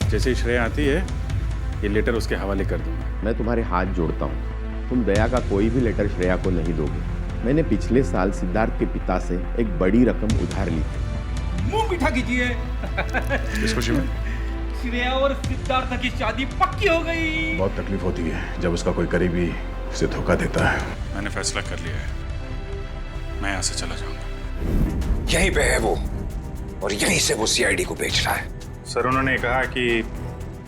जैसे ही श्रेया आती है ये लेटर उसके हवाले कर दूंगा। मैं तुम्हारे हाथ जोड़ता हूँ, तुम दया का कोई भी लेटर श्रेया को नहीं दोगे। मैंने पिछले साल सिद्धार्थ के पिता से एक बड़ी रकम उधार ली थी। मुंह मीठा कीजिए। इस खुशी में श्रेया और सिद्धार्थ की शादी पक्की हो गई। बहुत तकलीफ होती है जब उसका कोई करीबी उसे धोखा देता है। मैंने फैसला कर लिया है, मैं यहाँ से चला जाऊंगा। यहीं पे है वो, और यहीं से वो सीआईडी को बेच रहा है। सर उन्होंने कहा कि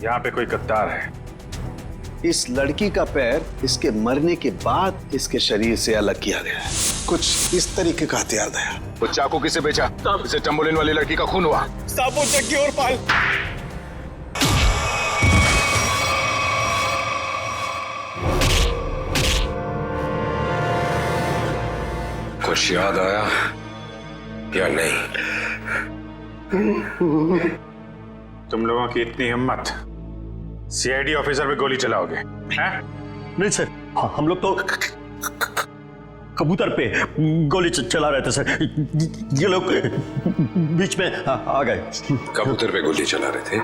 यहाँ पे कोई गद्दार है। इस लड़की का पैर इसके मरने के बाद इसके शरीर से अलग किया गया है। कुछ इस तरीके का हथियार था। वो चाकू किसे बेचा? इसे चंबोलिन वाली लड़की का खून हुआ। साबु, जग्गी और पाल। कुछ याद आया या नहीं? तुम लोगों की इतनी हिम्मत, सीआईडी ऑफिसर पे गोली चलाओगे हैं? नहीं सर, हम लोग तो कबूतर पे गोली चला रहे थे सर। ये लोग बीच में आ गए। कबूतर पे गोली चला रहे थे?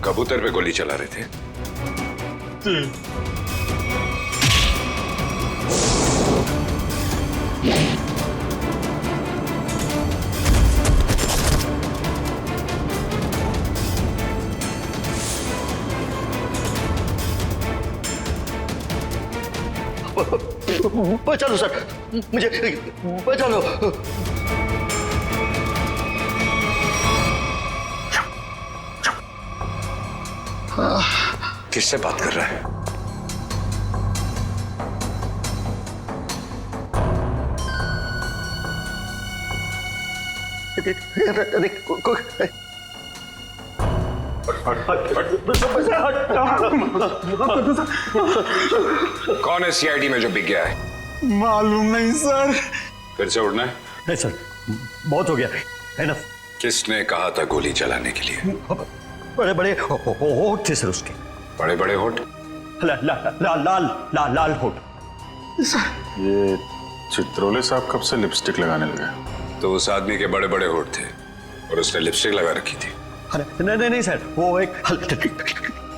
कबूतर पे गोली चला रहे थे? बचा लो सर, मुझे बचा लो। किससे बात कर रहा है? कौन है सीआईडी में जो बिक गया है? मालूम नहीं सर। फिर से उड़ना है? नहीं सर, बहुत हो गया, एनफ। किसने कहा था गोली चलाने के लिए? बड़े बड़े होठ थे सर उसके। बड़े बड़े होठ? लाल होठ। ये चित्रोले साहब कब से लिपस्टिक लगाने लगे? तो उस आदमी के बड़े बड़े होठ थे और उसने लिपस्टिक लगा रखी थी। नहीं सर, वो एक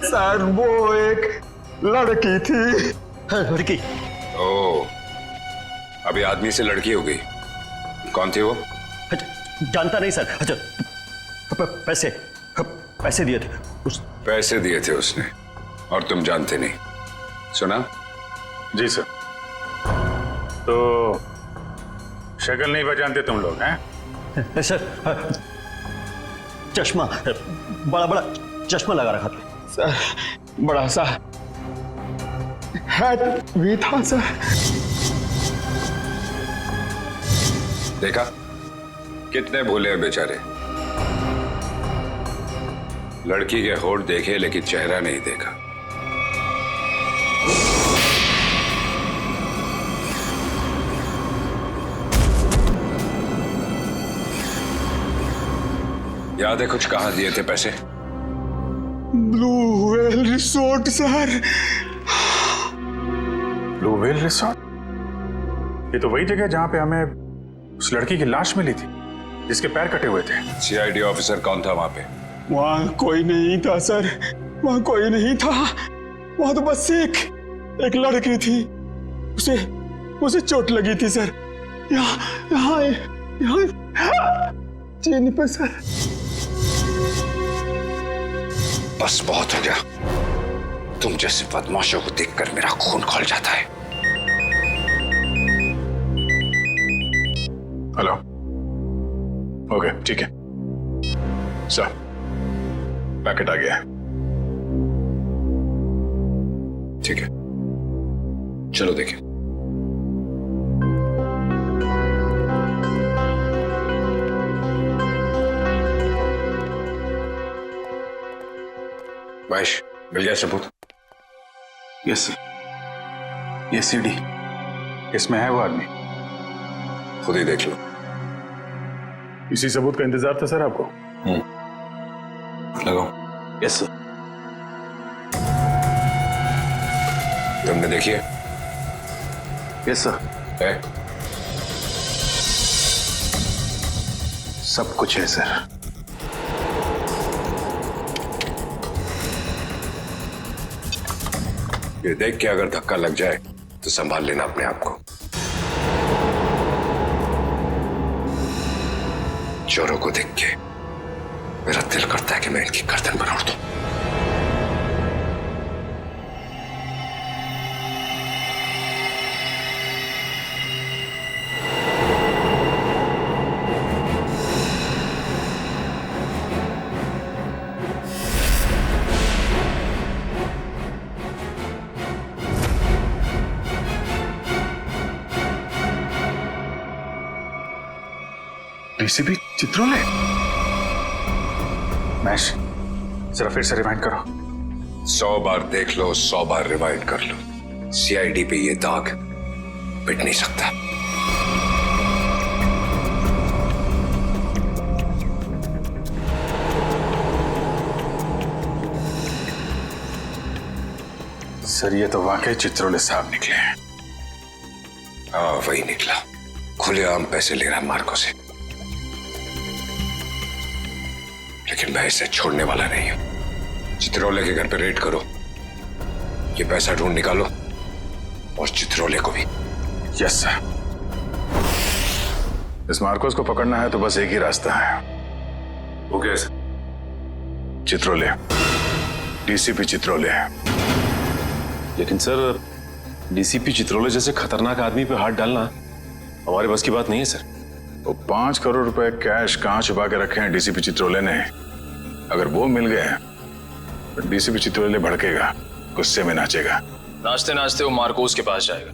सर वो एक लड़की थी। लड़की? ओह, अभी आदमी से लड़की हो गई। कौन थी वो? जानता नहीं सर। अच्छा, पैसे दिए थे पैसे दिए थे उसने, और तुम जानते नहीं? सुना? जी सर। तो शक्ल नहीं पहचानते तुम लोग हैं? सर, चश्मा, बड़ा बड़ा चश्मा लगा रखा था सर। बड़ा सा हैट भी था सर। देखा कितने भोले हैं बेचारे। लड़की के होठ देखे लेकिन चेहरा नहीं देखा। याद है कुछ कहाँ दिए थे पैसे? Blue whale resort sir. Blue whale resort? ये तो वही जगह जहां पे हमें उस लड़की की लाश मिली थी जिसके पैर कटे हुए थे। सीआईडी ऑफिसर कौन था वहां पे? वहां कोई नहीं था सर, वहां कोई नहीं था। वहां तो बस एक लड़की थी, उसे चोट लगी थी सर। यहाँ चीनी पे सर। बस बहुत हो गया। तुम जैसे बदमाशों को देखकर मेरा खून खौल जाता है। हेलो, ओके ठीक है सर, पैकेट आ गया है। ठीक है, चलो देखें। महेश, मिल गया सबूत? Yes sir. ये सीडी, इसमें है वो आदमी। खुद ही देख लो। इसी सबूत का इंतजार था सर आपको? लगाओ। Yes sir. तुमने देखी है? यस सर, है? सब कुछ है सर। ये देख के अगर धक्का लग जाए तो संभाल लेना अपने आप को। चोरों को देख के मेरा दिल करता है कि मैं इनकी गर्दन पर उड़ दूं। डीसीपी चित्रोले, मैश जरा फिर से रिवाइंड करो। 100 बार देख लो, 100 बार रिवाइंड कर लो, सीआईडी पे ये दाग मिट नहीं सकता। सर ये तो वाकई चित्रोले साहब निकले हैं। हाँ वही निकला, खुलेआम पैसे ले रहा मार्को से। लेकिन मैं इसे छोड़ने वाला नहीं हूं। चित्रोले के घर पे रेड करो, ये पैसा ढूंढ निकालो और चित्रोले को भी। Yes sir. इस मार्कोस को पकड़ना है तो बस एक ही रास्ता है। वो क्या सर? चित्रोले, डीसीपी चित्रोले। लेकिन सर, डीसीपी चित्रोले जैसे खतरनाक आदमी पे हाथ डालना हमारे बस की बात नहीं है सर। वो 5 करोड़ रुपए कैश कहां छुपा के रखे हैं डीसीपी चित्रोले ने? अगर वो मिल गए तो डीसीपी चित्रोले भड़केगा, गुस्से में नाचेगा। नाचते नाचते वो मार्कोस के पास जाएगा।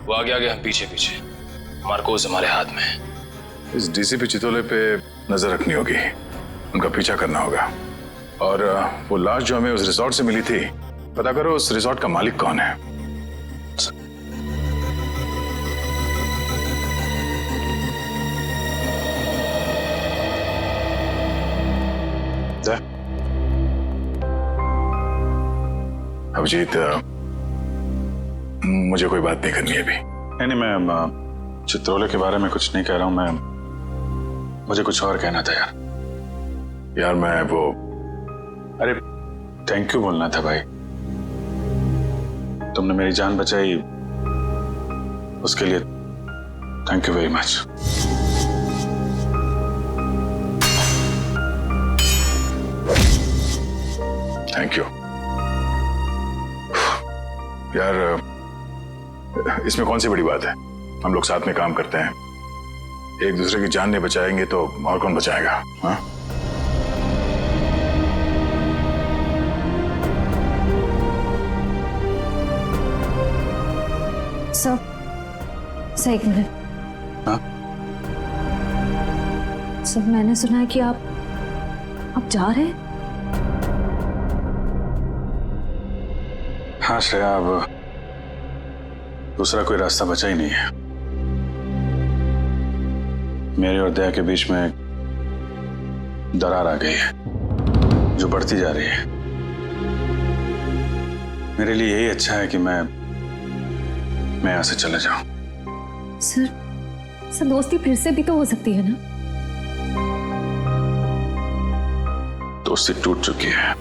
वो आगे आगे, हम पीछे पीछे। मार्कोस हमारे हाथ में है। इस डीसीपी चित्रोले पे नजर रखनी होगी, उनका पीछा करना होगा। और वो लाश जो हमें उस रिसोर्ट से मिली थी, पता करो उस रिसोर्ट का मालिक कौन है। अभिजीत, मुझे कोई बात नहीं करनी है अभी। नहीं, मैं चित्रोले के बारे में कुछ नहीं कह रहा हूं। मुझे कुछ और कहना था यार मैं वो, अरे थैंक यू बोलना था भाई। तुमने मेरी जान बचाई, उसके लिए thank you very much. Thank you यार, इसमें कौन सी बड़ी बात है? हम लोग साथ में काम करते हैं, एक दूसरे की जान नहीं बचाएंगे तो और कौन बचाएगा? हाँ? सर एक मिनट। हाँ? सर मैंने सुना है कि आप जा रहे हैं। हाँ श्रेया, अब दूसरा कोई रास्ता बचा ही नहीं है। मेरे और दया के बीच में दरार आ गई है जो बढ़ती जा रही है। मेरे लिए यही अच्छा है कि मैं यहाँ से चले जाऊं। सर दोस्ती फिर से भी तो हो सकती है ना? दोस्ती टूट चुकी है।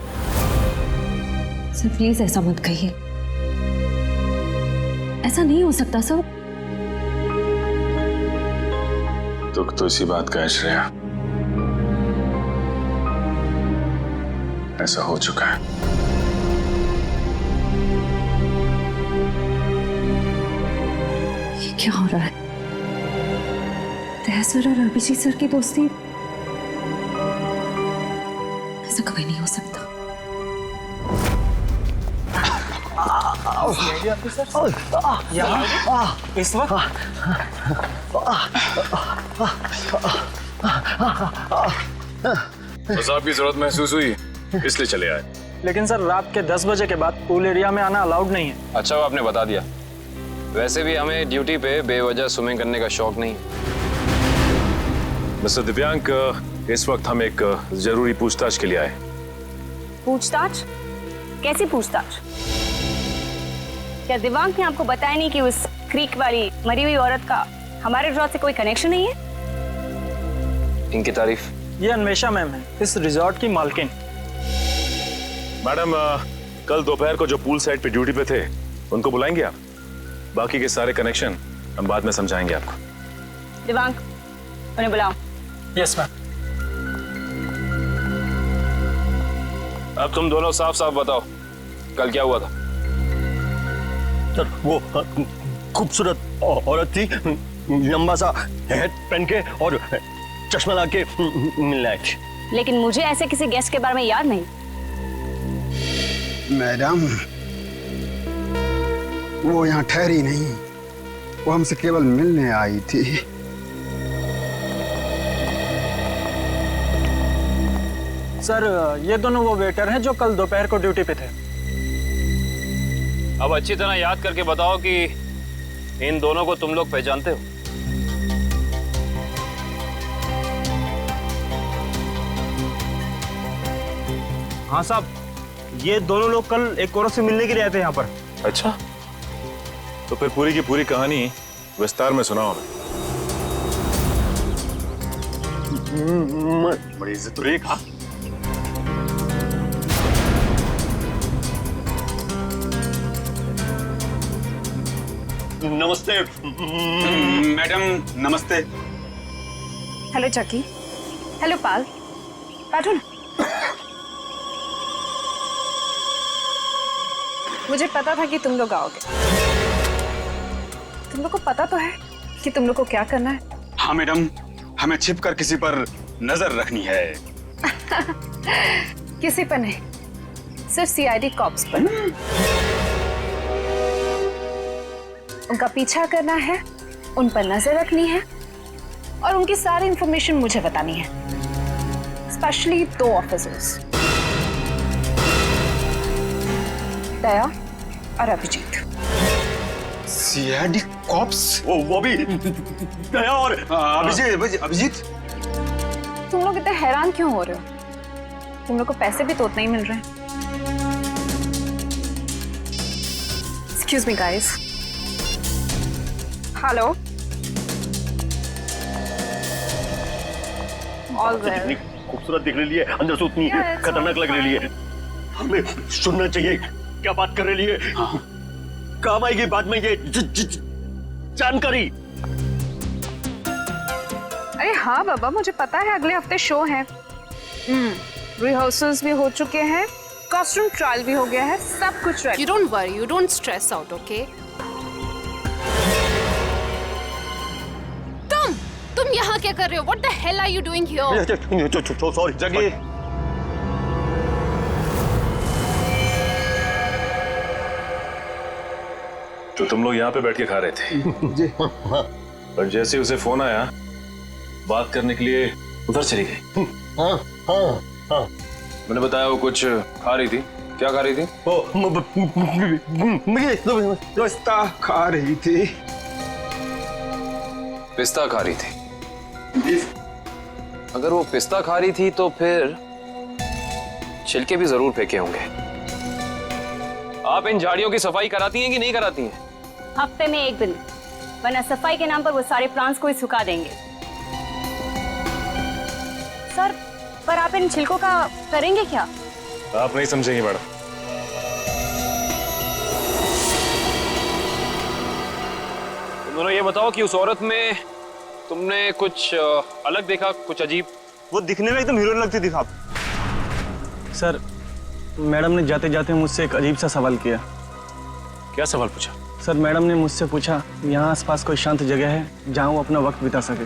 सर प्लीज ऐसा मत कहिए, ऐसा नहीं हो सकता सर। दुख तो इसी बात का है श्रेया, ऐसा हो चुका है। ये क्या हो रहा है? दया सर और अभिजीत सर की दोस्ती, ऐसा कभी नहीं हो सकता। इस वक्त बस आपकी जरूरत महसूस हुई इसलिए चले आए। लेकिन सर रात के 10 बजे के बाद पूल एरिया में आना अलाउड नहीं है। अच्छा वो आपने बता दिया। वैसे भी हमें ड्यूटी पे बेवजह स्विमिंग करने का शौक नहीं है। मिस्टर दिव्यांक, इस वक्त हम एक जरूरी पूछताछ के लिए आए। पूछताछ? कैसी पूछताछ? क्या दिवांग ने आपको बताया नहीं कि उस क्रीक वाली मरी हुई औरत का हमारे रिजॉर्ट से कोई कनेक्शन नहीं है? इनकी तारीफ? ये अन्वेषा मैम है, इस रिजॉर्ट की मालकिन। मैडम कल दोपहर को जो पूल साइड पे ड्यूटी पे थे उनको बुलाएंगे आप? बाकी के सारे कनेक्शन हम बाद में समझाएंगे आपको। दिवांग, उन्हें बुलाओ। Yes ma'am. अब तुम दोनों साफ साफ बताओ, कल क्या हुआ था? सर वो खूबसूरत औरत थी, लंबा सा हेड पहन के और चश्मा ला के मिलने आई थी। लेकिन मुझे ऐसे किसी गेस्ट के बारे में याद नहीं। मैडम, वो यहाँ ठहरी नहीं, वो हमसे केवल मिलने आई थी। सर ये दोनों वो वेटर हैं जो कल दोपहर को ड्यूटी पे थे। अब अच्छी तरह याद करके बताओ कि इन दोनों को तुम लोग पहचानते हो? हाँ साहब, ये दोनों लोग कल एक औरत से मिलने के लिए आए थे यहाँ पर। अच्छा, तो फिर पूरी की पूरी कहानी विस्तार में सुनाओ हमें। बड़ी इज्जत तो रही। हाँ, नमस्ते मैडम, नमस्ते। हेलो चकी। हेलो पाल, बैठो ना। मुझे पता था कि तुम लोग आओगे। तुम लोग को पता तो है कि तुम लोग को क्या करना है? हाँ मैडम, हमें छिपकर किसी पर नजर रखनी है। किसी पर नहीं, सिर्फ सीआईडी कॉप्स पर। उनका पीछा करना है, उन पर नजर रखनी है और उनकी सारी इंफॉर्मेशन मुझे बतानी है, स्पेशली 2 ऑफिसर्स, दया और अभिजीत। CID cops? वो भी दया और अभिजीत। तुम लोग इतने हैरान क्यों हो रहे हो? तुम लोग को पैसे भी तो उतने ही मिल रहे हैं। Excuse me guys. Hello. All well. खूबसूरत दिख रही है, अंदर से उतनी खतरनाक लग रही है। हमें सुनना चाहिए क्या बात कर रही है। काम आएगी बाद में ये जानकारी। अरे हाँ बाबा, मुझे पता है अगले हफ्ते शो है। रिहर्सल्स भी हो चुके हैं, कॉस्ट्यूम ट्रायल भी हो गया है, सब कुछ ready. You don't worry, you don't stress out, okay? तुम यहाँ क्या कर रहे हो? What the hell are you doing here? Sorry जगी। तो तुम लोग यहाँ पे बैठ के खा रहे थे और जैसे उसे फोन आया बात करने के लिए उधर चली गई। हाँ। मैंने बताया वो कुछ खा रही थी। क्या खा रही थी? पिस्ता खा रही थी। पिस्ता खा रही थी? अगर वो पिस्ता खा रही थी तो फिर छिलके भी जरूर फेंके होंगे। आप इन झाड़ियों की सफाई कराती हैं कि नहीं कराती हैं? हफ्ते में 1 दिन, वरना सफाई के नाम पर वो सारे प्लांट्स को ही सुखा देंगे। सर, पर आप इन छिलकों का करेंगे क्या? आप नहीं समझेंगे मैडम। तुम दोनों ये बताओ कि उस औरत में तुमने कुछ अलग देखा, कुछ अजीब? वो दिखने में एकदम हीरोइन लगती थी साहब। सर, मैडम ने जाते जाते मुझसे एक अजीब सा सवाल किया। क्या सवाल पूछा? सर, मैडम ने मुझसे पूछा यहाँ आसपास कोई शांत जगह है जहाँ वो अपना वक्त बिता सके।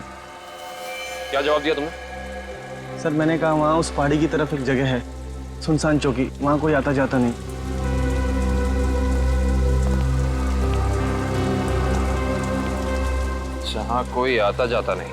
क्या जवाब दिया तुमने? सर, मैंने कहा वहाँ उस पहाड़ी की तरफ एक जगह है, सुनसान चौकी, वहाँ कोई आता जाता नहीं। जहाँ कोई आता जाता नहीं?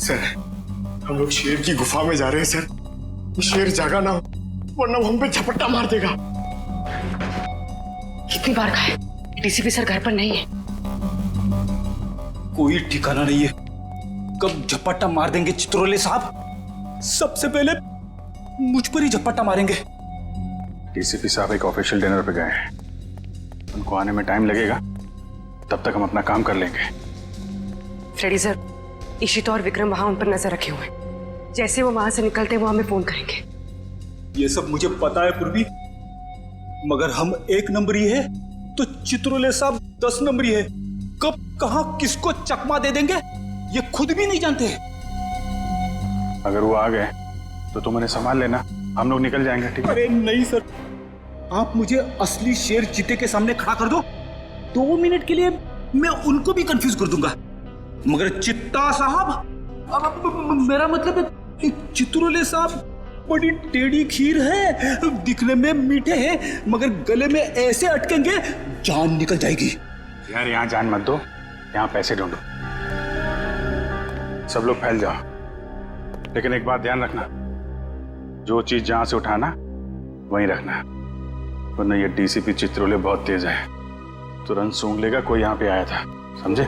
सर, हम लोग शेर की गुफा में जा रहे हैं सर। शेर जागा ना हो, वरना वो हम पे झपट्टा मार देगा। कितनी बार कहा है, डीसीपी सर घर पर नहीं है। कोई ठिकाना नहीं है, कब झपट्टा मार देंगे चित्रोले साहब। सबसे पहले मुझ पर ही झपट्टा मारेंगे। डीसीपी साहब एक ऑफिशियल डिनर पे गए हैं, उनको आने में टाइम लगेगा, तब तक हम अपना काम कर लेंगे। फ्रेडी सर, इशिता और विक्रम वहां उन पर नजर रखे हुए हैं। जैसे वो वहां से निकलते वो हमें फोन करेंगे। ये सब मुझे पता है पूर्वी, मगर हम 1 नंबरी है तो चित्रोले साहब 10 नंबरी है। कब कहां किसको चकमा दे देंगे ये खुद भी नहीं जानते। अगर वो आ गए तो तुम उन्हें संभाल लेना, हम लोग निकल जाएंगे, ठीक है? अरे नहीं सर, आप मुझे असली शेर चीते के सामने खड़ा कर दो, 2 मिनट के लिए मैं उनको भी कंफ्यूज कर दूंगा। मगर चित्ता साहब, अब मेरा मतलब है चित्रोले साहब बड़ी टेढ़ी खीर है, दिखने में मीठे हैं मगर गले में ऐसे अटकेंगे जान निकल जाएगी। यार यहाँ जान मत दो, यहाँ पैसे ढूंढो। सब लोग फैल जाओ, लेकिन एक बात ध्यान रखना, जो चीज जहां से उठाना वहीं रखना, वरना ये डीसीपी चित्रोले बहुत तेज है, तुरंत सूंघ लेगा कोई यहाँ पे आया था, समझे?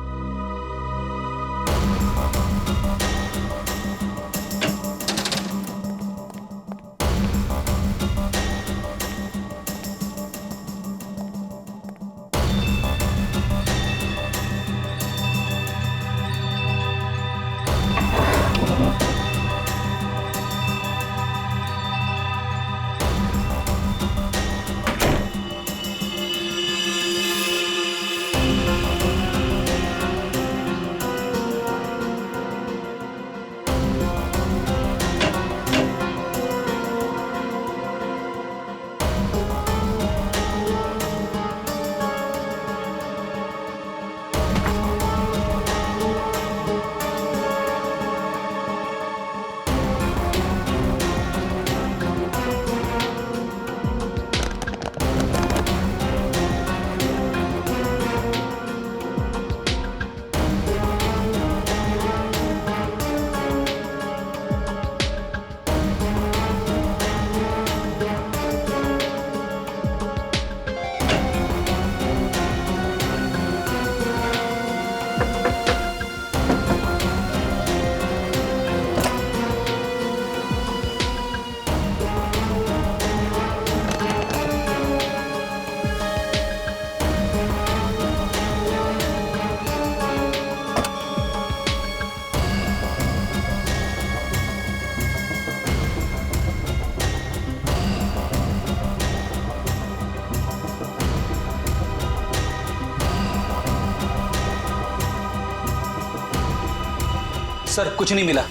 सर कुछ नहीं मिला।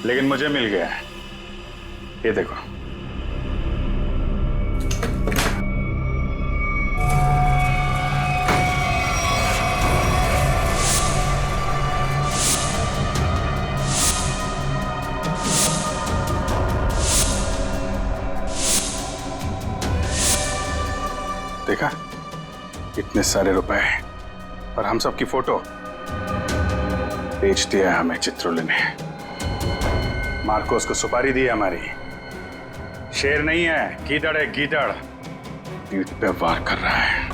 लेकिन मुझे मिल गया है, ये देखो। देखा, इतने सारे रुपए और हम सब की फोटो बेच दिया हमें चित्रोले ने। मार्कोस को सुपारी दी है हमारी। शेर नहीं है, गीदड़ है, गीदड़। पीठ पे वार कर रहा है।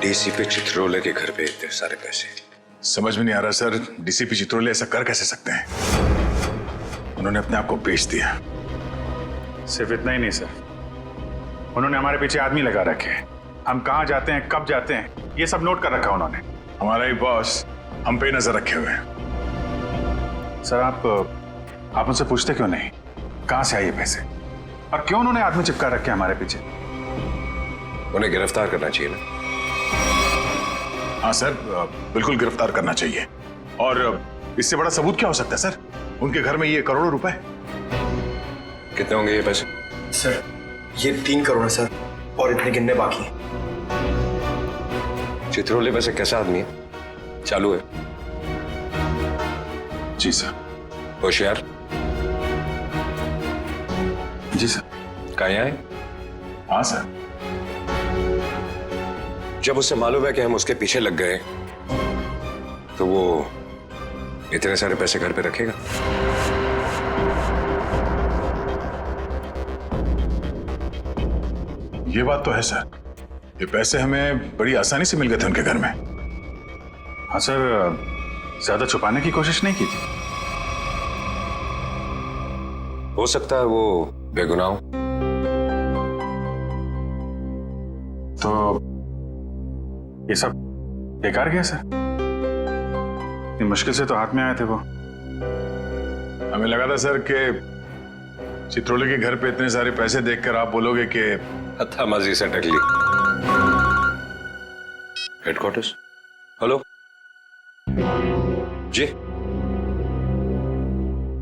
डीसीपी चित्रोले के घर पे इतने सारे पैसे, समझ में नहीं आ रहा सर, डीसीपी चित्रोले ऐसा कर कैसे सकते हैं? उन्होंने अपने आप को बेच दिया। सिर्फ इतना ही नहीं सर, उन्होंने हमारे पीछे आदमी लगा रखे हैं। हम कहाँ जाते हैं, कब जाते हैं, ये सब नोट कर रखा उन्होंने। हमारा ही बॉस हम पे नजर रखे हुए हैं। सर आप उनसे पूछते क्यों नहीं कहां से आए ये पैसे, और क्यों उन्होंने आदमी चिपका रखे हमारे पीछे? उन्हें गिरफ्तार करना चाहिए ना। हाँ सर, बिल्कुल गिरफ्तार करना चाहिए। और इससे बड़ा सबूत क्या हो सकता है सर? उनके घर में ये करोड़ों रुपए। कितने होंगे ये पैसे? सर ये 3 करोड़ है सर, और इतने गिनने बाकी हैं। चित्रोले वैसे कैसा आदमी है? चालू है? जी सर। होशियार? जी सर। कहाँ है? हाँ सर। जब उसे मालूम है कि हम उसके पीछे लग गए तो वो इतने सारे पैसे घर पे रखेगा? ये बात तो है सर, ये पैसे हमें बड़ी आसानी से मिल गए थे उनके घर में। हाँ सर, ज्यादा छुपाने की कोशिश नहीं की थी। हो सकता है वो बेगुनाह हो। तो ये सब बेकार गया सर? इतनी मुश्किल से तो हाथ में आए थे वो। हमें लगा था सर कि चित्रोले के घर पे इतने सारे पैसे देखकर आप बोलोगे कि हत्थामाजी से टकली। Headquarters. Hello ji.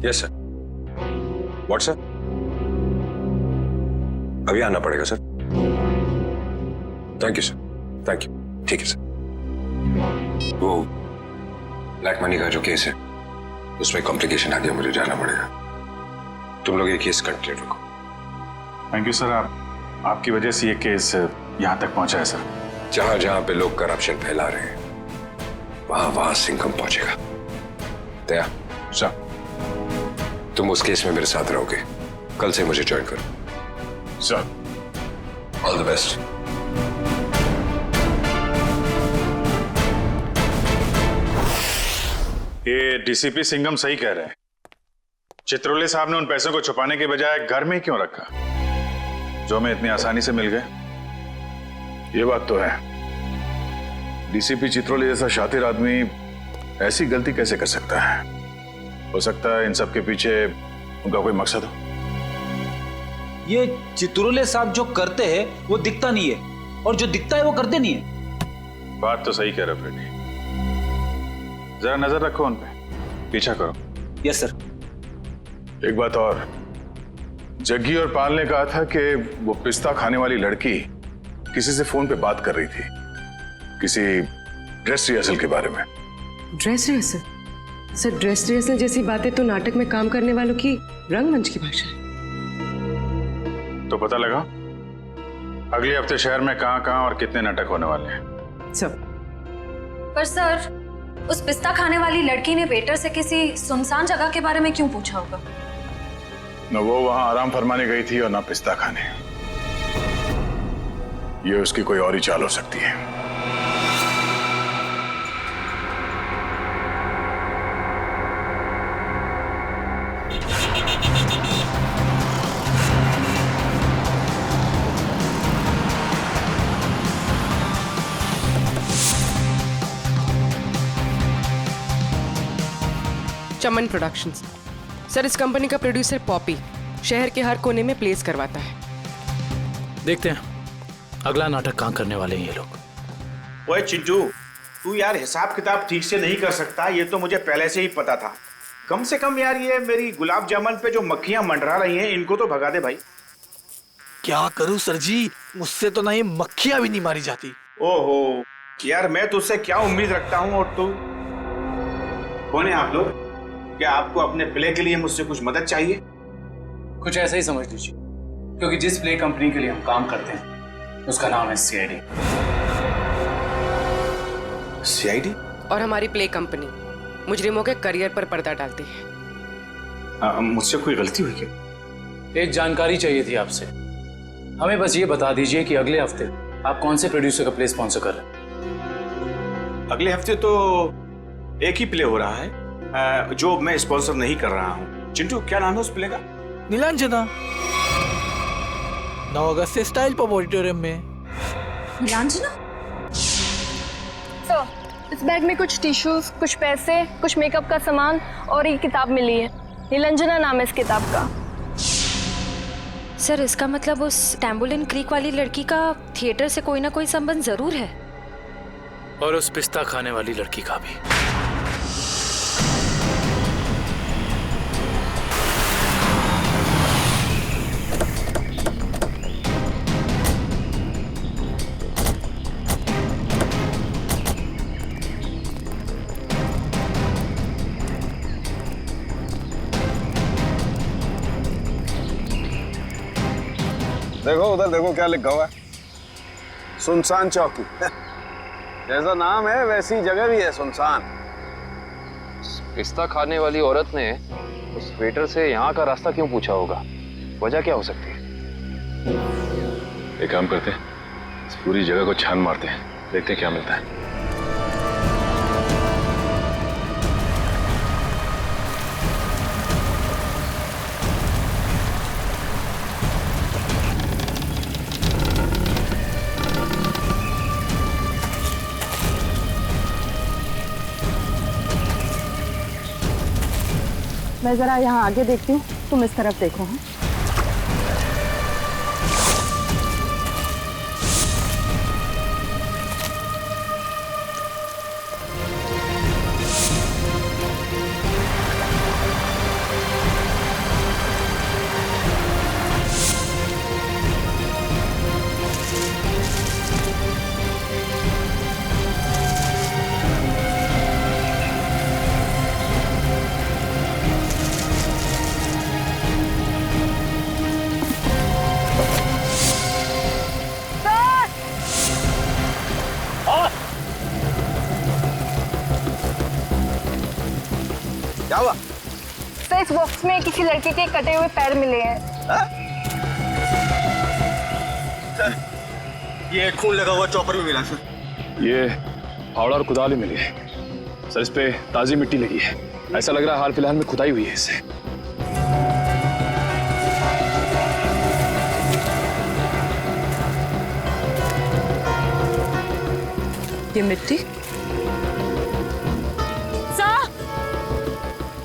Yes sir. WhatsApp? अभी आना पड़ेगा sir. Thank you sir, thank you. ठीक है सर। वो ब्लैक मनी का जो केस है उसमें कॉम्प्लिकेशन आ गया, मुझे जाना पड़ेगा। तुम लोग ये केस कंटिन्यू रखो। Thank you sir. आपकी वजह से ये केस यहाँ तक पहुंचा है सर। जहां जहां पे लोग करप्शन फैला रहे हैं वहां वहां सिंघम पहुंचेगा। दया सर, तुम उस केस में मेरे साथ रहोगे। कल से मुझे ज्वाइन करो सर। All the best. ये डीसीपी सिंघम सही कह रहे हैं। चित्रोले साहब ने उन पैसों को छुपाने के बजाय घर में ही क्यों रखा, जो हमें इतनी आसानी से मिल गए। ये बात तो है, डीसीपी चित्रोले जैसा शातिर आदमी ऐसी गलती कैसे कर सकता है? हो सकता है इन सब के पीछे उनका कोई मकसद हो। ये चित्रोले साहब जो करते हैं वो दिखता नहीं है, और जो दिखता है वो करते नहीं है। बात तो सही कह रहे हो फ्रेडी। जरा नजर रखो उन पे, पीछा करो। Yes sir. एक बात और, जग्गी और पाल ने कहा था कि वो पिस्ता खाने वाली लड़की किसी से फोन पे बात कर रही थी, किसी ड्रेस रिहर्सल के बारे में। Dress rehearsal? Sir, dress rehearsal जैसी बातें तो नाटक में काम करने वालों की रंगमंच की भाषा है। तो पता लगा अगले हफ्ते शहर में कहां और कितने नाटक होने वाले हैं? सब। पर सर, उस पिस्ता खाने वाली लड़की ने वेटर से किसी सुनसान जगह के बारे में क्यों पूछा होगा? न वो वहां आराम फरमाने गई थी और ना पिस्ता खाने। ये उसकी कोई और ही चाल हो सकती है। चमन प्रोडक्शंस। सर, इस कंपनी का प्रोड्यूसर पॉपी शहर के हर कोने में प्लेस करवाता है। देखते हैं अगला नाटक कहाँ करने वाले हैं ये लोग। ओए चिंटू, तू यार हिसाब किताब ठीक से नहीं कर सकता, ये तो मुझे पहले से ही पता था। कम से कम यार ये मेरी गुलाब जामुन पे जो मक्खियां मंडरा रही हैं इनको तो भगा दे भाई। क्या करूं सर जी, मुझसे तो ना ये मक्खियां भी नहीं मारी जाती। ओहो यार, मैं तुझसे क्या उम्मीद रखता हूँ। और तू कौन है आप लोग? क्या आपको अपने प्ले के लिए मुझसे कुछ मदद चाहिए? कुछ ऐसा ही समझ लीजिए, क्योंकि जिस प्ले कंपनी के लिए हम काम करते हैं उसका नाम है सीआईडी। सीआईडी? और हमारी प्ले कंपनी मुजरिमों के करियर पर पर्दा डालती है। मुझसे कोई गलती हुई क्या? एक जानकारी चाहिए थी आपसे। हमें बस ये बता दीजिए कि अगले हफ्ते आप कौन से प्रोड्यूसर का प्ले स्पॉन्सर कर रहे हैं? अगले हफ्ते तो एक ही प्ले हो रहा है जो मैं स्पॉन्सर नहीं कर रहा हूँ। चिंटू, क्या नाम है उस प्ले का? नीलांजना। 9 अगस्त से स्टाइल पब ऑडिटोरियम में। नीलांजना? सर, इस बैग में कुछ टिश्यूज, कुछ पैसे, कुछ मेकअप का सामान और एक किताब मिली है। नीलांजना नाम है इस किताब का। सर, इसका मतलब उस टैम्बुलिन क्रीक वाली लड़की का थिएटर से कोई ना कोई संबंध जरूर है। और उस पिस्ता खाने वाली लड़की का भी। देखो उधर देखो क्या लिखा हुआ है, सुनसान चौकी। जैसा नाम है वैसी जगह भी है, सुनसान। पिस्ता खाने वाली औरत ने उस वेटर से यहाँ का रास्ता क्यों पूछा होगा? वजह क्या हो सकती है? एक काम करते हैं, इस पूरी जगह को छान मारते हैं, देखते हैं क्या मिलता है। मैं जरा यहाँ आगे देखती हूँ, तुम इस तरफ देखो। हाँ? क्या हुआ? सर, इस बॉक्स में किसी लड़के के कटे हुए पैर मिले हैं। सर, ये खून लगा हुआ चॉपर भी मिला सर। ये फावड़ा और कुदाल ही मिली है सर, इस पे ताजी मिट्टी लगी है। ऐसा लग रहा है हाल फिलहाल में खुदाई हुई है इससे। ये मिट्टी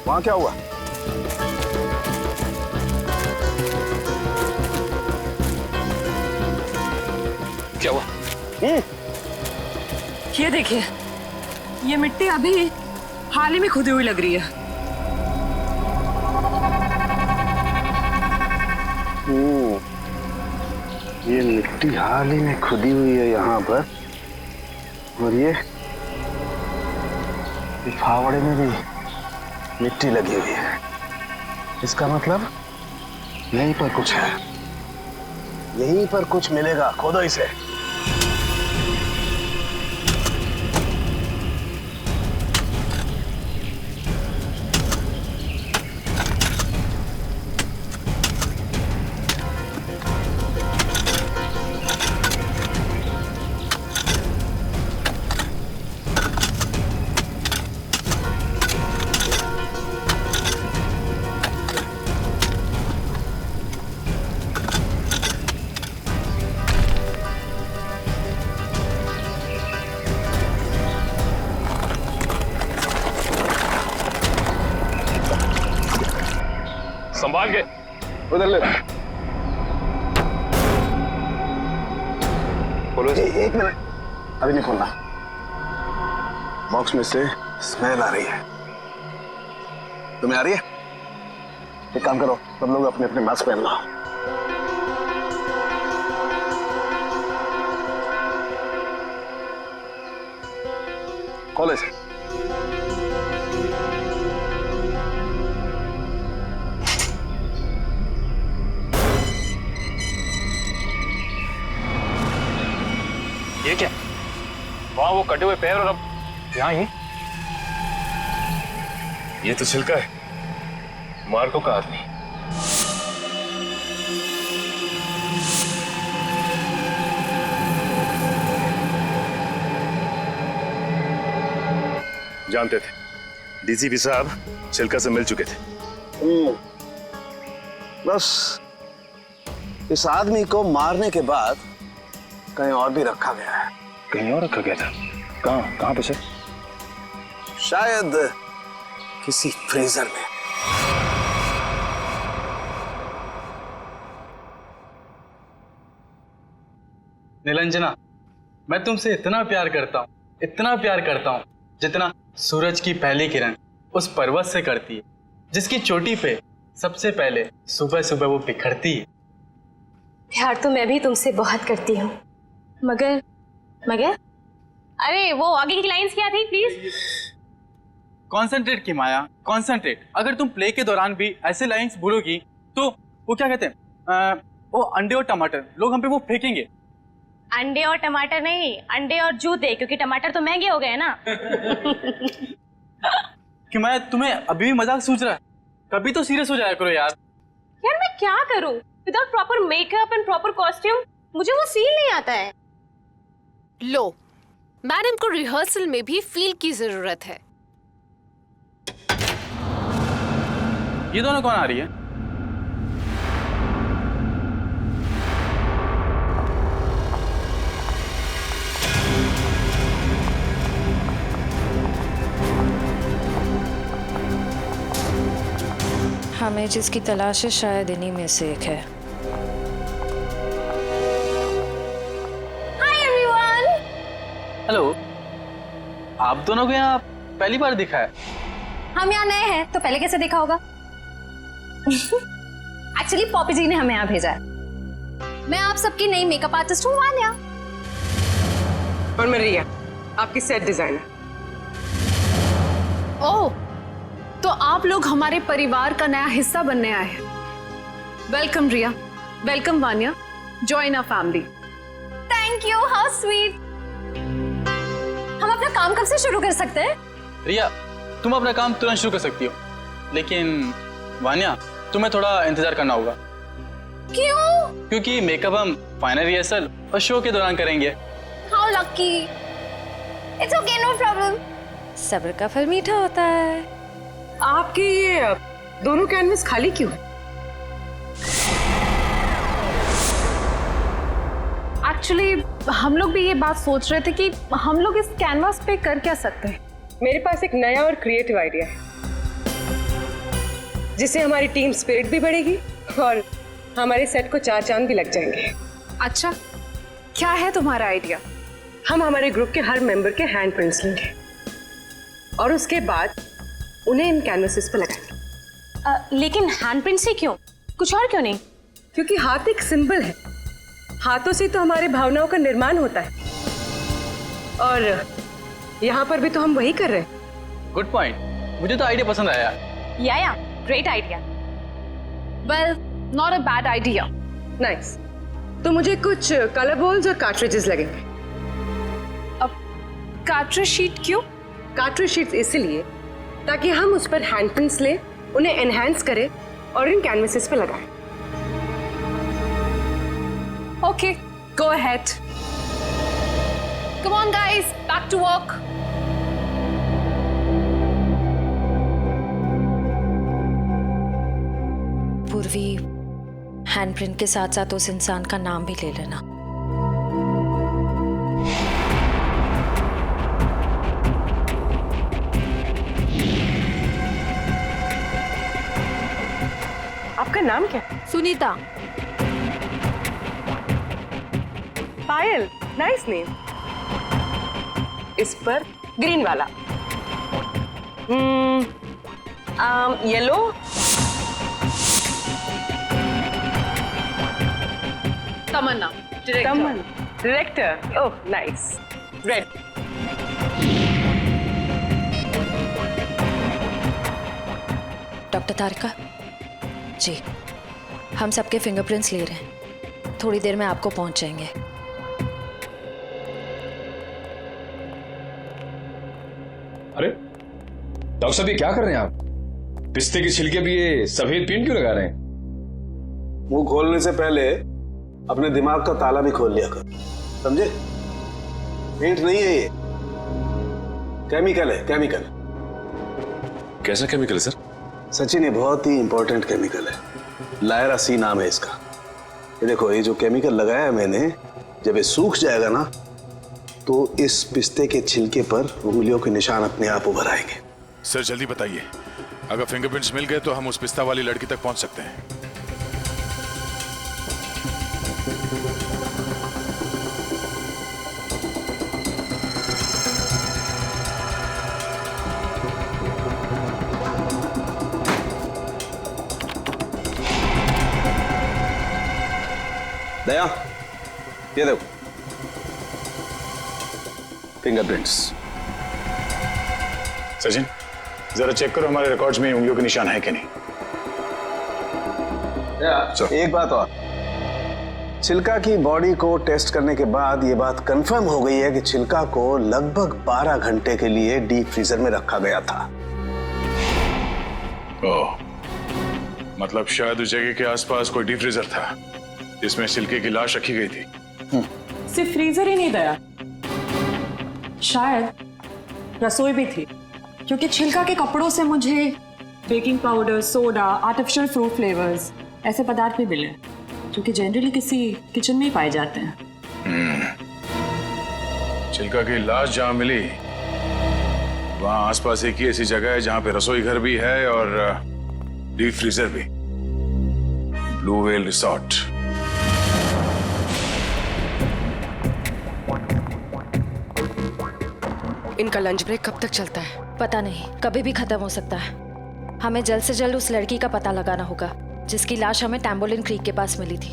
वहां क्या हुआ? क्या हुआ? ये देखिए, ये मिट्टी अभी हाल ही में खुदी हुई लग रही है। ये मिट्टी हाल ही में खुदी हुई है यहाँ पर, और ये फावड़े में भी मिट्टी लगी हुई है। इसका मतलब यहीं पर कुछ है, यहीं पर कुछ मिलेगा। खोदो इसे। संभाल के उधर ले। खोलो। एक मिनट, अभी नहीं खोलना। बॉक्स में से स्मेल आ रही है। तुम्हें आ रही है? एक काम करो, सब लोग अपने अपने मास्क पहन लो। खोलो इसे। ये क्या? वहां वो कटे हुए पैर और अब यहाँ ही। ये तो छिलका है, मार्को का आदमी। जानते थे डीसीपी साहब छिलका से मिल चुके थे। बस इस आदमी को मारने के बाद कहीं और भी रखा गया है। कहीं और रखा गया था? कहाँ पे सर? शायद किसी फ्रीजर में। निरंजना, मैं तुमसे इतना प्यार करता हूँ, इतना प्यार करता हूँ, जितना सूरज की पहली किरण उस पर्वत से करती है, जिसकी चोटी पे सबसे पहले सुबह सुबह वो बिखरती है। प्यार तो मैं भी तुमसे बहुत करती हूँ, मगर अरे वो आगे की लाइंस क्या थी प्लीज? कॉन्सेंट्रेट की माया, कॉन्सेंट्रेट। अगर तुम प्ले के दौरान भी ऐसे लाइंस भूलोगी तो वो क्या कहते हैं, वो अंडे और टमाटर लोग हम पे वो फेंकेंगे। अंडे और टमाटर नहीं, अंडे और जूते, क्योंकि टमाटर तो महंगे हो गए ना। कि मैं तुम्हें अभी भी मजाक सूझ रहा है, कभी तो सीरियस हो जाया करो यार। यार मैं क्या करूं without proper makeup and proper costume, मुझे वो फील नहीं आता है। लो, मैडम को रिहर्सल में भी फील की जरूरत है। ये दोनों कौन आ रही है? हमें जिसकी तलाश है शायद इन्हीं में से एक है। Hi everyone. हेलो, आप दोनों को यहाँ पहली बार दिखा है? हम यहाँ नए हैं तो पहले कैसे देखा होगा? एक्चुअली पॉपी जी ने हमें यहाँ भेजा है। मैं आप सबकी नई मेकअप आर्टिस्ट हूँ वान्या। और मैं रिया, आपकी सेट डिजाइनर। ओह, तो आप लोग हमारे परिवार का नया हिस्सा बनने आए हैं। Welcome Riya, welcome Vanya, join our family. Thank you, how sweet. हम अपना काम कब से शुरू कर सकते हैं? रिया, तुम अपना काम तुरंत शुरू कर सकती हो, लेकिन वान्या तुम्हें थोड़ा इंतजार करना होगा। क्यों? क्योंकि मेकअप हम फाइनल रिहर्सल और शो के दौरान करेंगे। How lucky. It's okay, no problem. सब्र का फल मीठा होता है। आपके ये दोनों कैनवस खाली क्यों है? एक्चुअली हम लोग भी ये बात सोच रहे थे कि हम लोग इस कैनवास पे कर क्या सकते हैं। मेरे पास एक नया और क्रिएटिव आइडिया है, जिससे हमारी टीम स्पिरिट भी बढ़ेगी और हमारे सेट को 4 चांद भी लग जाएंगे। अच्छा, क्या है तुम्हारा आइडिया? हम हमारे ग्रुप के हर मेंबर के हैंड प्रिंट्स लेंगे और उसके बाद उन्हें इन कैनवसेस पर लगाएंगे। लेकिन हैंडप्रिंट्स ही क्यों, कुछ और क्यों नहीं? क्योंकि हाथ एक सिंबल है, हाथों से तो हमारे भावनाओं का निर्माण होता है और यहाँ पर भी तो हम वही कर रहे हैं। गुड पॉइंट, मुझे तो आइडिया पसंद आया। या great idea. Well, not a bad idea. Nice. तो मुझे कुछ कलर बॉल्स और कार्ट्रिजेस लगेंगे। अब कार्ट्रिज शीट क्यों? कार्ट्रिज शीट्स इसलिए ताकि हम उस पर हैंड प्रिंट्स लें, उन्हें एनहांस करें और इन कैनवसेस पे लगाएं। Okay, go ahead. Come on guys, back to work. Purvi, handprint के साथ साथ उस इंसान का नाम भी ले लेना। आपका नाम क्या? सुनीता। Payal, nice name. इस पर ग्रीन वाला। Yellow. Tamanna, director. Oh nice. Red. Doctor Tarika ji, हम सबके फिंगरप्रिंट्स ले रहे हैं, थोड़ी देर में आपको पहुंच जाएंगे। अरे डॉक्टर साहब, ये क्या कर रहे हैं आप? पिस्ते के छिलके भी ये सफेद पेंट क्यों लगा रहे हैं? मुंह खोलने से पहले अपने दिमाग का ताला भी खोल लिया कर, समझे? पेंट नहीं है ये, केमिकल है, केमिकल। कैसा केमिकल है सर? सचिन, ये बहुत ही इंपॉर्टेंट केमिकल है, लायरा सी नाम है इसका। ये देखो, ये जो केमिकल लगाया है मैंने, जब ये सूख जाएगा ना तो इस पिस्ते के छिलके पर उंगलियों के निशान अपने आप उभर आएंगे। सर जल्दी बताइए, अगर फिंगरप्रिंट्स मिल गए तो हम उस पिस्ता वाली लड़की तक पहुंच सकते हैं। दया, ये देखो फिंगरप्रिंट्स। सचिन, जरा चेक करो हमारे रिकॉर्ड्स में उंगलियों के निशान है कि नहीं। एक बात और, चिल्का की बॉडी को टेस्ट करने के बाद ये बात कंफर्म हो गई है कि चिल्का को लगभग 12 घंटे के लिए डीप फ्रीजर में रखा गया था। ओह, मतलब शायद उस जगह के आसपास कोई डीप फ्रीजर था जिसमें चिल्के की लाश रखी गई थी। सिर्फ फ्रीजर ही नहीं दया, शायद रसोई भी थी, क्योंकि छिलका के कपड़ों से मुझे baking powder, soda, artificial fruit flavours ऐसे पदार्थ भी मिले जो कि जनरली किसी किचन में ही पाए जाते हैं। चिल्का की लाश जहां मिली वहां आसपास एक ही ऐसी जगह है जहां पे रसोई घर भी है और डीप फ्रीजर भी। Blue whale resort. इनका लंच ब्रेक कब तक चलता है? पता नहीं, कभी भी खत्म हो सकता है। हमें जल्द से जल्द उस लड़की का पता लगाना होगा जिसकी लाश हमें टैम्बोलिन क्रीक के पास मिली थी।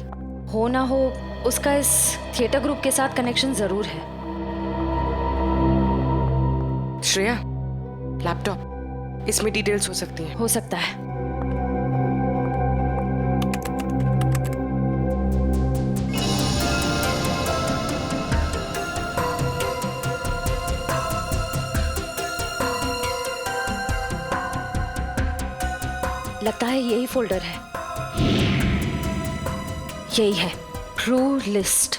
हो ना हो उसका इस थिएटर ग्रुप के साथ कनेक्शन जरूर है। श्रेया, लैपटॉप, इसमें डिटेल्स हो सकती हैं। हो सकता है। लगता है यही फोल्डर है। यही है, ट्रू लिस्ट।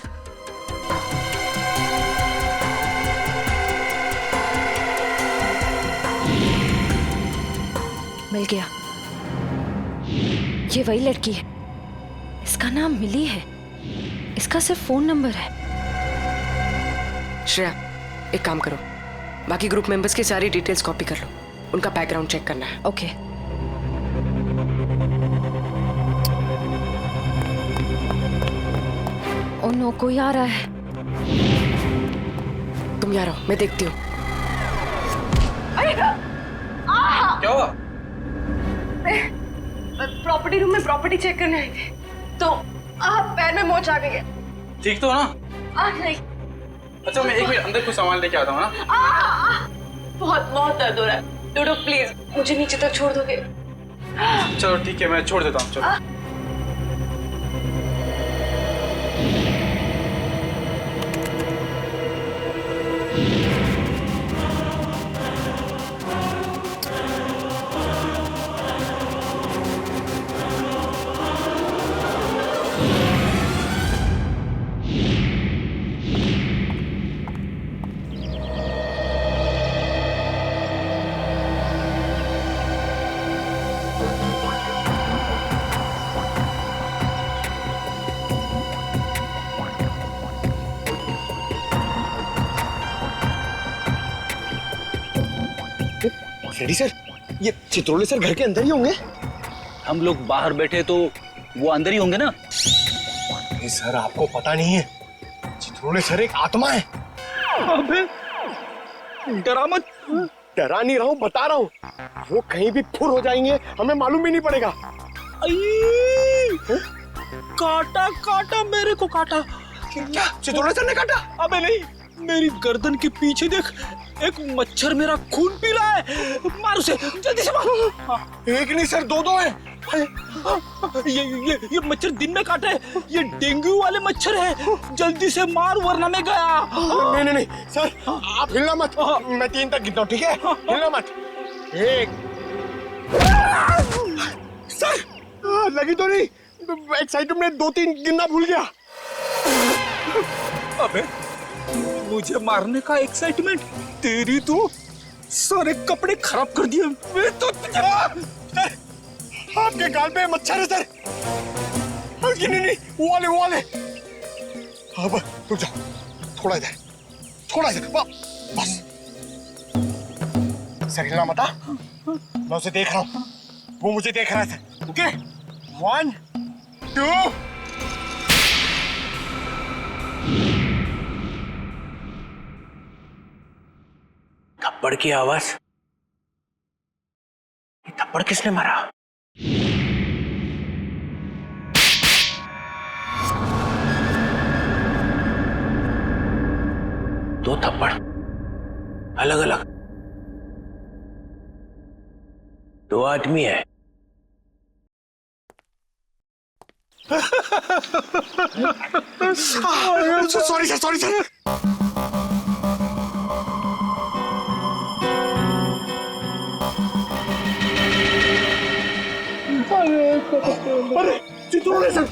मिल गया। ये वही लड़की है। इसका नाम मिली है। इसका सिर्फ फोन नंबर है। श्रेया, एक काम करो, बाकी ग्रुप मेंबर्स की सारी डिटेल्स कॉपी कर लो, उनका बैकग्राउंड चेक करना है। ओके। ओ नो, कोई आ रहा है। तुम यहाँ रहो, मैं देखती हूँ। क्या हुआ? प्रॉपर्टी रूम में प्रॉपर्टी चेक करने आई थी तो पैर में मोच आ गई है। ठीक तो हो ना? नहीं। अच्छा, मैं एक मिनट अंदर कुछ सामान लेके आता हूँ ना। बहुत बहुत दर्द हो रहा है। डोडो प्लीज मुझे नीचे तक छोड़ दोगे? चलो ठीक है, मैं छोड़ देता हूँ। चलो। रेडी सर, ये चित्रोले सर घर के अंदर ही होंगे? हम लोग बाहर बैठे तो वो अंदर ही होंगे ना? नहीं सर, आपको पता नहीं है, चित्रोले सर एक आत्मा है। अबे डरा मत। डरा नहीं रहा हूँ, बता रहा हूँ, वो कहीं भी फुर हो जाएंगे, हमें मालूम भी नहीं पड़ेगा। काटा काटा, मेरे को काटा। क्या चित्रोले सर ने काटा? अबे नहीं, मेरी गर्दन के पीछे देख, एक मच्छर मेरा खून पी रहा है। मार उसे, जल्दी से मार। एक नहीं सर, दो हैं। ये मच्छर दिन में काटे, ये डेंगू वाले मच्छर है। जल्दी से मार वरना मैं गया। नहीं सर, आप हिलना मत, मैं 3 तक गिनता हूँ, ठीक है? हिलना मत। 1। सर लगी तो नहीं? एक्साइटमेंट में 2-3 गिनना भूल गया। अबे मुझे मारने का एक्साइटमेंट, तेरी तो सारे कपड़े खराब कर दिए। मैं तो आपके गाल पे मच्छर है सर। नहीं, वो वाले। अब रुक जाओ, थोड़ा इधर, बस। सर हिलना मत, मैं उसे देख रहा हूँ, वो मुझे देख रहा है सर। ओके, 1, 2। थप्पड़ की आवाज। ये थप्पड़ किसने मारा? दो थप्पड़ अलग अलग, 2 आदमी है। Sorry sir, sorry sir. अरे चित्रोले सर,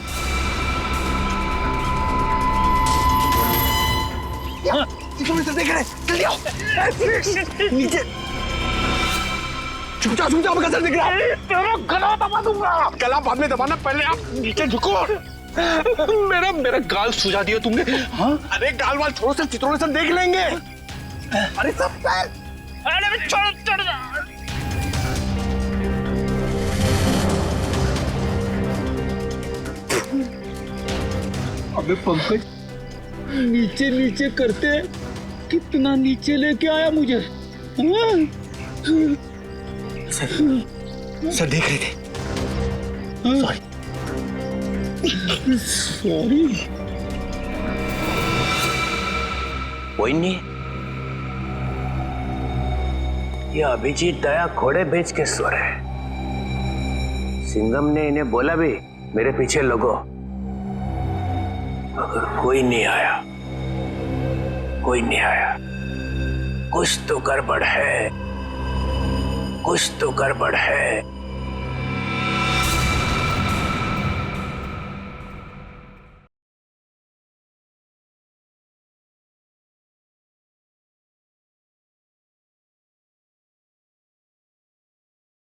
चित्रोले सर देख रहे, जल्दी आओ नीचे। छुप जाओ, आपका सर दिख रहा है। तेरा गला दबा दूंगा। गला बाद में दबाना, पहले आप नीचे झुको। मेरा गाल सुझा दिया तुमने। हाँ? अरे गाल वाल छोड़ो सर, चित्रोले सर देख लेंगे। अरे सब सर, अरे चढ़ जा। अबे पंकज, नीचे नीचे करते कितना नीचे लेके आया मुझे। सर देख रहे थे। सॉरी। कोई नहीं, ये अभिजीत दया घोड़े बेच के सो रहे। सिंघम ने इन्हें बोला भी मेरे पीछे लगो। अगर कोई नहीं आया, कुछ तो गड़बड़ है, कुछ तो गड़बड़ है।